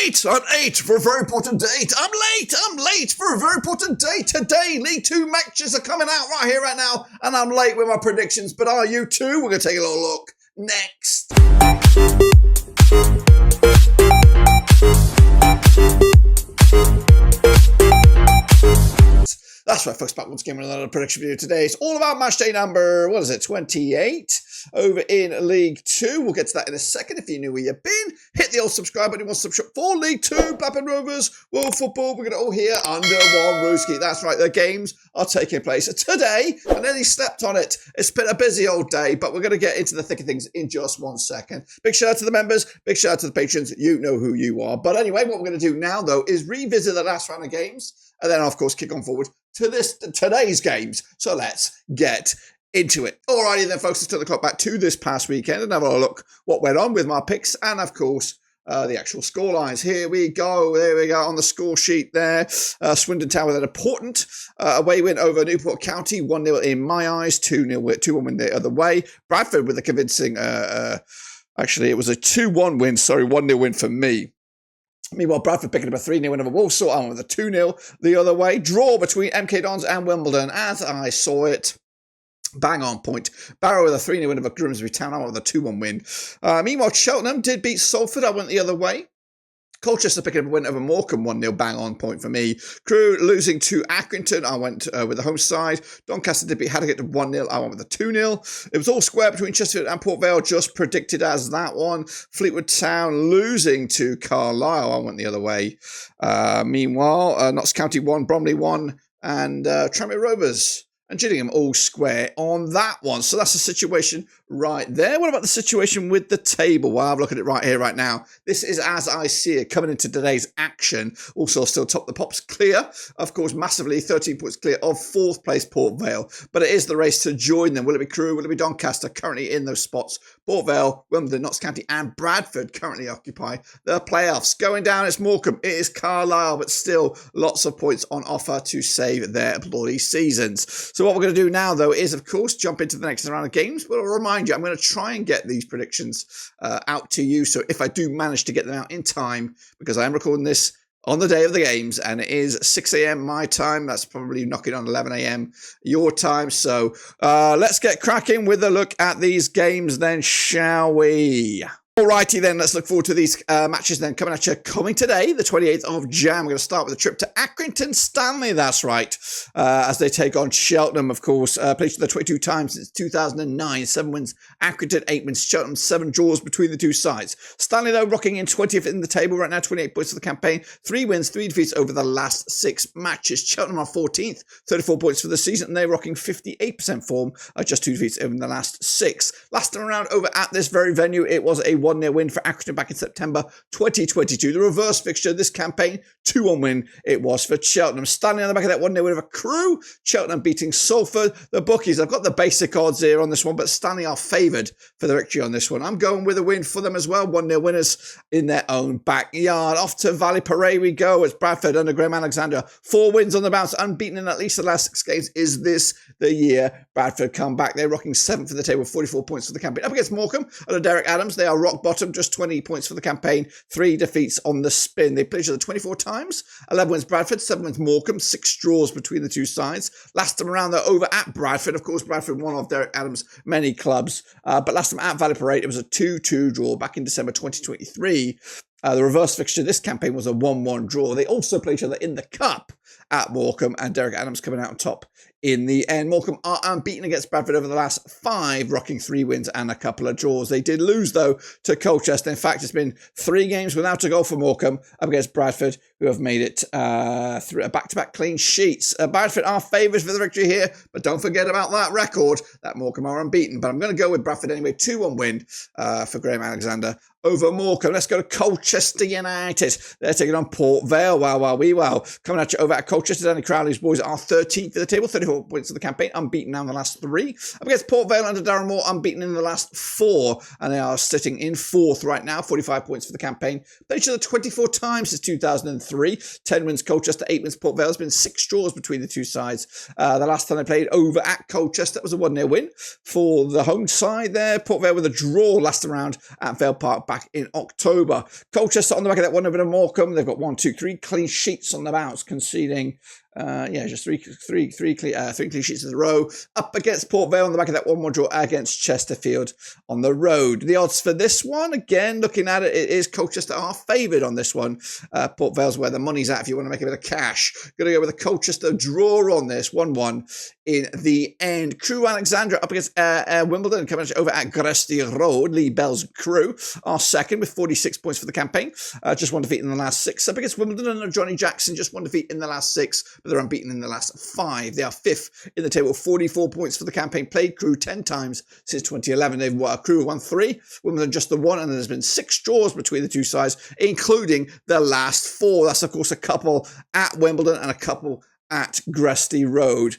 late. I'm late for a very important date. I'm late for a very important date. Today, League 2 matches are coming out right here, right now, and I'm late with my predictions. But are you too? We're going to take a little look next. That's right, folks, back once again with another prediction video today. It's all about matchday number, 28 over in League 2. We'll get to that in a second. If you're new where you've been, hit the old subscribe button. You want to subscribe for League 2, Blackburn Rovers, World Football. We're going to all hear under one rooski. That's right, the games are taking place today. I nearly slept on it. It's been a busy old day, but we're going to get into the thick of things in just 1 second. Big shout out to the members, big shout out to the patrons. You know who you are. But anyway, what we're going to do now, though, is revisit the last round of games and then, of course, kick on forward to today's games. So let's get into it. Alrighty then, folks, let's turn the clock back to this past weekend and have a look what went on with my picks and, of course, the actual score lines. Here we go. There we go on the score sheet there. Swindon Town with an important away win over Newport County. 1-0 in my eyes. 2-1 win the other way. Bradford with a convincing, actually, it was a 2-1 win. Sorry, 1-0 win for me. Meanwhile, Bradford picking up a 3-0 win over Walsall. I went with a 2-0 the other way. Draw between MK Dons and Wimbledon as I saw it. Bang on point. Barrow with a 3-0 win over Grimsby Town. I went with a 2-1 win. Meanwhile, Cheltenham did beat Salford. I went the other way. Colchester picking up a win over Morecambe, 1-0, bang on point for me. Crewe losing to Accrington. I went with the home side. Doncaster did beat Harrogate 1-0. I went with a 2-0. It was all square between Chesterfield and Port Vale, just predicted as that one. Fleetwood Town losing to Carlisle. I went the other way. Meanwhile, Notts County 1, Bromley 1, and Tranmere Rovers and Gillingham all square on that one. So that's the situation right there. What about the situation with the table? Well, I've looked at it right here, right now. This is as I see it coming into today's action. Also still top the pops clear. Of course, massively 13 points clear of 4th place Port Vale. But it is the race to join them. Will it be Crewe? Will it be Doncaster? Currently in those spots. Port Vale, Wimbledon, Notts County and Bradford currently occupy the playoffs. Going down, it's Morecambe. It is Carlisle, but still lots of points on offer to save their bloody seasons. So what we're going to do now, though, is, of course, jump into the next round of games. But I'll remind you, I'm going to try and get these predictions out to you. So if I do manage to get them out in time, because I am recording this on the day of the games, and it is 6 a.m. my time. That's probably knocking on 11 a.m. your time. So let's get cracking with a look at these games then, shall we? Alrighty then, let's look forward to these matches then coming at you today, the 28th of Jan. We're going to start with a trip to Accrington, Stanley, that's right, as they take on Cheltenham, of course. Played the 22 times since 2009, 7 wins Accrington, 8 wins Cheltenham, 7 draws between the two sides. Stanley, though, rocking in 20th in the table right now, 28 points for the campaign, 3 wins, 3 defeats over the last 6 matches. Cheltenham are 14th, 34 points for the season, and they're rocking 58% form, just 2 defeats in the last 6. Last time around over at this very venue, it was a 1-0 win for Accrington back in September 2022. The reverse fixture this campaign, 2-1 win it was for Cheltenham. Stanley on the back of that 1-0 win over Crewe. Cheltenham beating Salford. The bookies, I've got the basic odds here on this one, but Stanley are favoured for the victory on this one. I'm going with a win for them as well. 1-0 winners in their own backyard. Off to Vale Parade we go. It's Bradford under Graham Alexander. 4 wins on the bounce, unbeaten in at least the last 6 games. Is this the year Bradford come back? They're rocking 7th for the table, 44 points for the campaign. Up against Morecambe under Derek Adams. They are rock bottom, just 20 points for the campaign, 3 defeats on the spin. They played each other 24 times, 11 wins Bradford, 7 wins Morecambe, 6 draws between the two sides. Last time around, they're over at Bradford. Of course, Bradford, one of Derek Adams' many clubs. But last time at Vale Parade, it was a 2-2 draw back in December 2023. The reverse fixture this campaign was a 1-1 draw. They also play each other in the Cup at Morecambe, and Derek Adams coming out on top in the end. Morecambe are unbeaten against Bradford over the last 5, rocking 3 wins and a couple of draws. They did lose, though, to Colchester. In fact, it's been 3 games without a goal for Morecambe up against Bradford, who have made it through a back-to-back clean sheets. Bradford are favourites for the victory here, but don't forget about that record, that Morecambe are unbeaten. But I'm going to go with Bradford anyway. 2-1 win for Graham Alexander over Morecambe. Let's go to Colchester United. They're taking on Port Vale. Wow. Coming at you over at Colchester. Danny Crowley's boys are 13th for the table, 34 points of the campaign, unbeaten now in the last 3. Up against Port Vale under Darren Moore, unbeaten in the last 4, and they are sitting in 4th right now, 45 points for the campaign. Played each other 24 times since 2003. 10 wins Colchester, 8 wins Port Vale. There's been 6 draws between the two sides. The last time they played over at Colchester, that was a 1-0 win for the home side there. Port Vale with a draw last round at Vale Park back in October. Colchester on the back of that 1 over Morecambe. They've got 3 clean sheets on the bounce, conceding just three clean sheets in a row. Up against Port Vale on the back of that 1-1 draw against Chesterfield on the road. The odds for this one, again, looking at it, it is Colchester are favoured on this one. Port Vale's where the money's at if you want to make a bit of cash. Going to go with a Colchester draw on this, 1-1 in the end. Crewe Alexandra up against Wimbledon, coming over at Grimsby Road. Lee Bell's Crewe are second with 46 points for the campaign. Just 1 defeat in the last 6. Up against Wimbledon and Johnny Jackson, just 1 defeat in the last 6. But they're unbeaten in the last 5. They are 5th in the table, 44 points for the campaign. Played Crewe 10 times since 2011. Crewe won 3, Wimbledon just the 1, and there's been 6 draws between the two sides, including the last 4. That's, of course, a couple at Wimbledon and a couple at Grimsby Road.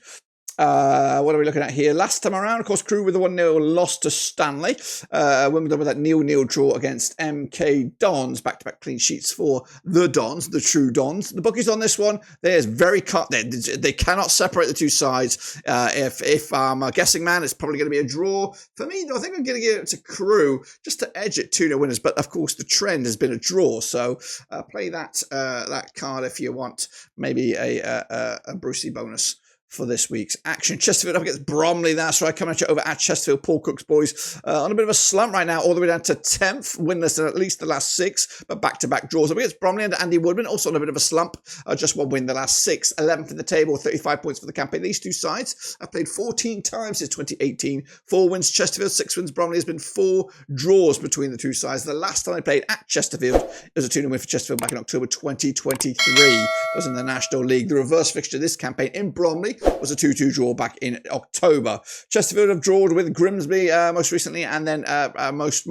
What are we looking at here? Last time around, of course, Crewe with a 1-0 loss to Stanley. Wimbledon with that 0-0 draw against MK Dons. Back-to-back clean sheets for the Dons, the true Dons. The bookies on this one, they're very cut. They cannot separate the two sides. If I'm a guessing man, it's probably going to be a draw. For me, though, I think I'm going to give it to Crewe just to edge it 2-0 winners. But, of course, the trend has been a draw. So play that card if you want maybe a Brucey bonus for this week's action. Chesterfield up against Bromley. That's right. Coming at you over at Chesterfield. Paul Cook's boys on a bit of a slump right now, all the way down to 10th. Winless in at least the last 6, but back-to-back draws. Up against Bromley and Andy Woodman, also on a bit of a slump. Just 1 win the last 6. 11th in the table, 35 points for the campaign. These two sides have played 14 times since 2018. 4 wins Chesterfield, 6 wins Bromley. There's been 4 draws between the two sides. The last time they played at Chesterfield, it was a 2-0 win for Chesterfield back in October 2023. That was in the National League. The reverse fixture this campaign in Bromley was a 2-2 draw back in October. Chesterfield have drawn with Grimsby most recently, and then most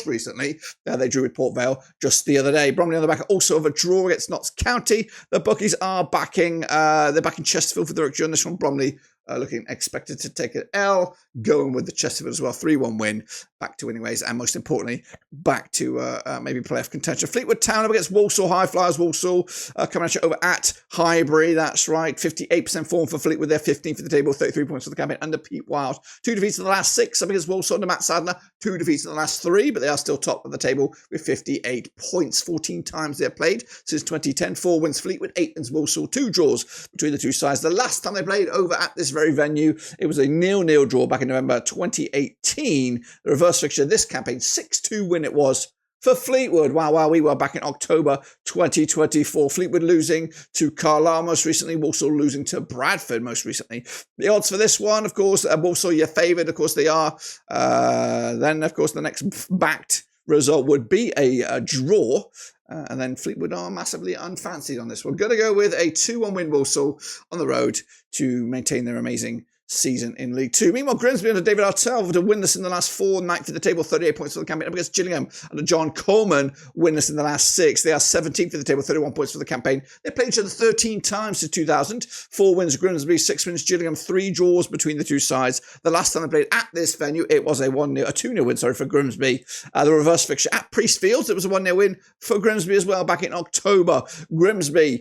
recently they drew with Port Vale just the other day. Bromley on the back also of a draw against Notts County. The bookies are backing they're backing Chesterfield for the victory on this one. Bromley looking expected to take an L, going with the Chesterfield as well. 3-1 win, back to winning ways, and most importantly, back to maybe playoff contention. Fleetwood Town up against Walsall, High Flyers Walsall, coming at you over at Highbury. That's right, 58% form for Fleetwood. They're 15th for the table, 33 points for the campaign, under Pete Wild. 2 defeats in the last 6 up against Walsall under Matt Sadler. 2 defeats in the last 3, but they are still top of the table with 58 points. 14 times they've played since 2010. 4 wins Fleetwood, 8 wins Walsall. 2 draws between the two sides. The last time they played over at this very venue, it was a 0-0 draw back in November 2018. The reverse fixture this campaign, 6-2 win it was for Fleetwood. Wow, we were back in October 2024. Fleetwood losing to Carlisle most recently, Walsall losing to Bradford most recently. The odds for this one, of course, Walsall your favoured, of course they are. Then, of course, the next backed result would be a draw. And then Fleetwood are massively unfancied on this. We're going to go with a 2-1 win Walsall on the road to maintain their amazing season in League 2. Meanwhile, Grimsby under David Artell with a winless in the last 4, 9th in the table, 38 points for the campaign. Up against Gillingham under John Coleman, winless in the last 6. They are 17th in the table, 31 points for the campaign. They played each other 13 times since 2000. 4 wins Grimsby, 6 wins Gillingham, 3 draws between the two sides. The last time they played at this venue, it was a 2-0 win, for Grimsby. The reverse fixture at Priestfields, it was a 1-0 win for Grimsby as well back in October. Grimsby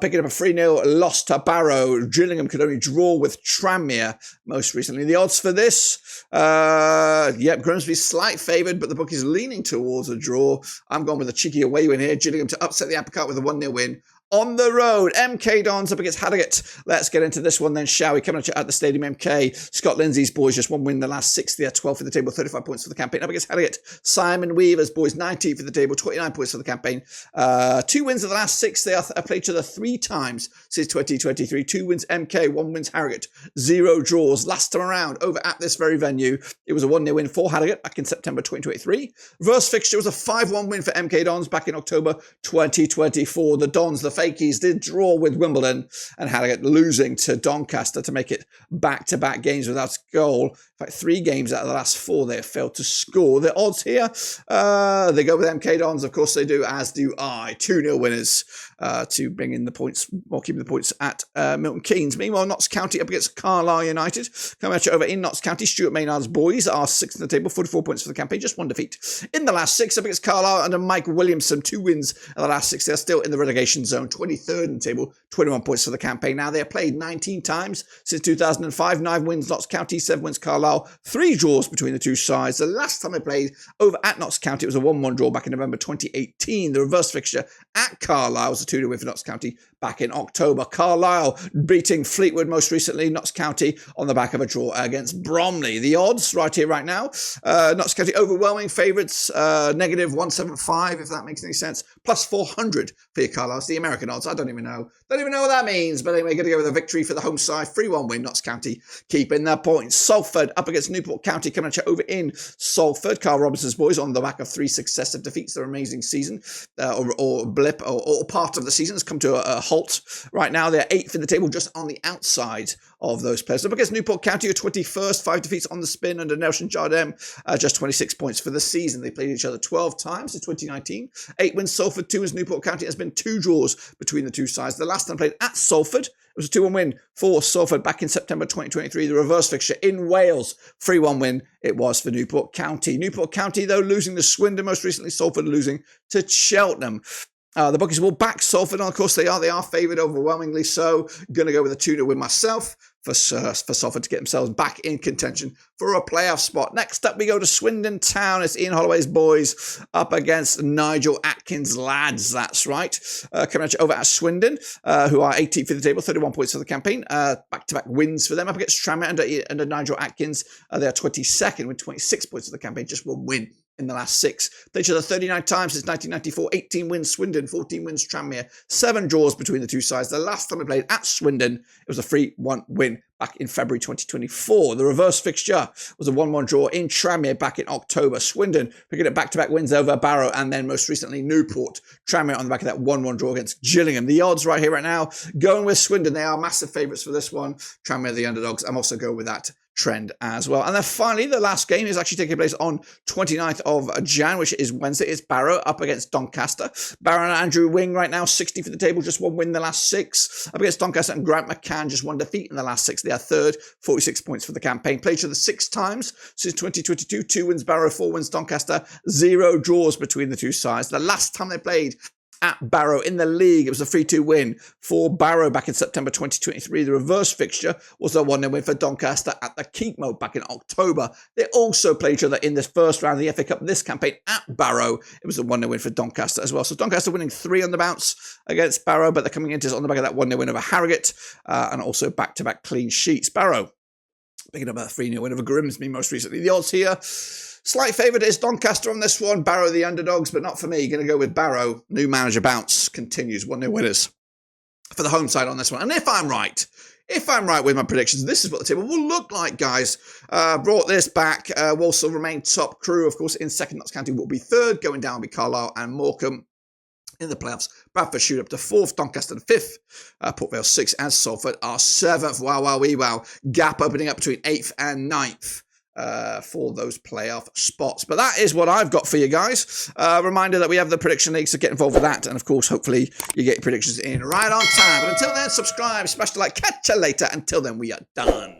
picking up a 3-0 loss to Barrow. Gillingham could only draw with Tranmere most recently. The odds for this, Grimsby's slight favoured, but the book is leaning towards a draw. I'm going with a cheeky away win here. Gillingham to upset the apple cart with a 1-0 win on the road. MK Dons up against Harrogate. Let's get into this one then, shall we? Coming at you at the Stadium MK. Scott Lindsay's boys just 1 win the last 6. They are 12th in the table, 35 points for the campaign. Up against Harrogate. Simon Weaver's boys 19th for the table, 29 points for the campaign. 2 wins of the last 6. They have played each other 3 times since 2023. 2 wins MK, 1 wins Harrogate. 0 draws. Last time around over at this very venue, it was a 1-0 win for Harrogate back in September 2023. Reverse fixture was a 5-1 win for MK Dons back in October 2024. The Dons, the Fakies did draw with Wimbledon, and Harrogate losing to Doncaster to make it back-to-back games without a goal. In fact, 3 games out of the last 4 they have failed to score. The odds here, they go with MK Dons, of course they do, as do I. 2-0 winners to bring in the points, or keeping the points at Milton Keynes. Meanwhile, Notts County up against Carlisle United. Coming at you over in Notts County, Stuart Maynard's boys are 6th in the table, 44 points for the campaign, just 1 defeat in the last 6 up against Carlisle under Mike Williamson. 2 wins in the last 6. They're still in the relegation zone, 23rd in the table, 21 points for the campaign. Now they have played 19 times since 2005. 9 wins Notts County, 7 wins Carlisle, 3 draws between the two sides. The last time they played over at Notts County, it was a 1-1 draw back in November 2018. The reverse fixture at Carlisle was a 2-2 win for Notts County back in October. Carlisle beating Fleetwood most recently, Notts County on the back of a draw against Bromley. The odds right here, right now, Notts County overwhelming favourites, negative 175, if that makes any sense, plus 400 for your Carlisle. It's the American odds. I don't even know what that means, but anyway, going to go with a victory for the home side. 3-1 win, Notts County keeping their points. Salford up against Newport County, coming at you over in Salford. Carl Robinson's boys on the back of 3 successive defeats. Their amazing season, or blip, or part of the season has come to a halt. Right now, they're 8th in the table, just on the outside of those players. Up against Newport County, are 21st, 5 defeats on the spin under Nelson Jardem, just 26 points for the season. They played each other 12 times in 2019. 8 wins Salford, 2 wins Newport County. There's been 2 draws between the two sides. The last time played at Salford, it was a 2-1 win for Salford back in September 2023. The reverse fixture in Wales, 3-1 win it was for Newport County. Newport County, though, losing to Swindon most recently. Salford losing to Cheltenham. The bookies will back Salford, and of course they are favoured overwhelmingly so. Going to go with a 2-0 win myself for Salford to get themselves back in contention for a playoff spot. Next up, we go to Swindon Town. It's Ian Holloway's boys up against Nigel Atkins' lads. That's right. Coming at you over at Swindon, who are 18th for the table, 31 points for the campaign. Back-to-back wins for them. Up against Tranmere under Nigel Atkins. They are 22nd with 26 points for the campaign. Just 1 win in the last 6. Played each other 39 times since 1994. 18 wins Swindon, 14 wins Tranmere. 7 draws between the two sides. The last time we played at Swindon, it was a 3-1 win back in February 2024. The reverse fixture was a 1-1 draw in Tranmere back in October. Swindon picking up back-to-back wins over Barrow and then most recently Newport. Tranmere on the back of that 1-1 draw against Gillingham. The odds right here, right now, going with Swindon. They are massive favourites for this one. Tranmere, the underdogs. I'm also going with that trend as well. And then finally, the last game is actually taking place on 29th of Jan, which is Wednesday. It's Barrow up against Doncaster. Barrow and Andrew Wing right now, 60 for the table, just 1 win in the last 6. Up against Doncaster and Grant McCann, just 1 defeat in the last 6. They are 3rd, 46 points for the campaign. Played each other 6 times since 2022. 2 wins Barrow, 4 wins Doncaster. 0 draws between the two sides. The last time they played at Barrow in the league, it was a 3-2 win for Barrow back in September 2023. The reverse fixture was a 1-0 win for Doncaster at the Keep Mode back in October. They also played each other in this first round of the FA Cup this campaign at Barrow. It was a 1-0 win for Doncaster as well. So Doncaster winning 3 on the bounce against Barrow, but they're coming into on the back of that 1-0 win over Harrogate and also back-to-back clean sheets. Barrow picking up a 3-0 win over Grimsby most recently. The odds here, slight favourite is Doncaster on this one. Barrow the underdogs, but not for me. Going to go with Barrow. New manager bounce continues. 1-0 winners for the home side on this one. And if I'm right with my predictions, this is what the table will look like, guys. Brought this back. Walsall remain top. Crewe, of course, in second. Notts County will be 3rd. Going down will be Carlisle and Morecambe. In the playoffs, Bradford shoot up to 4th, Doncaster 5th, Port Vale 6th, and Salford are 7th. Wow. Gap opening up between 8th and 9th. For those playoff spots. But that is what I've got for you guys. Reminder that we have the prediction league, so get involved with that. And of course, hopefully you get your predictions in right on time. But until then, subscribe, smash the like, catch you later. Until then, we are done.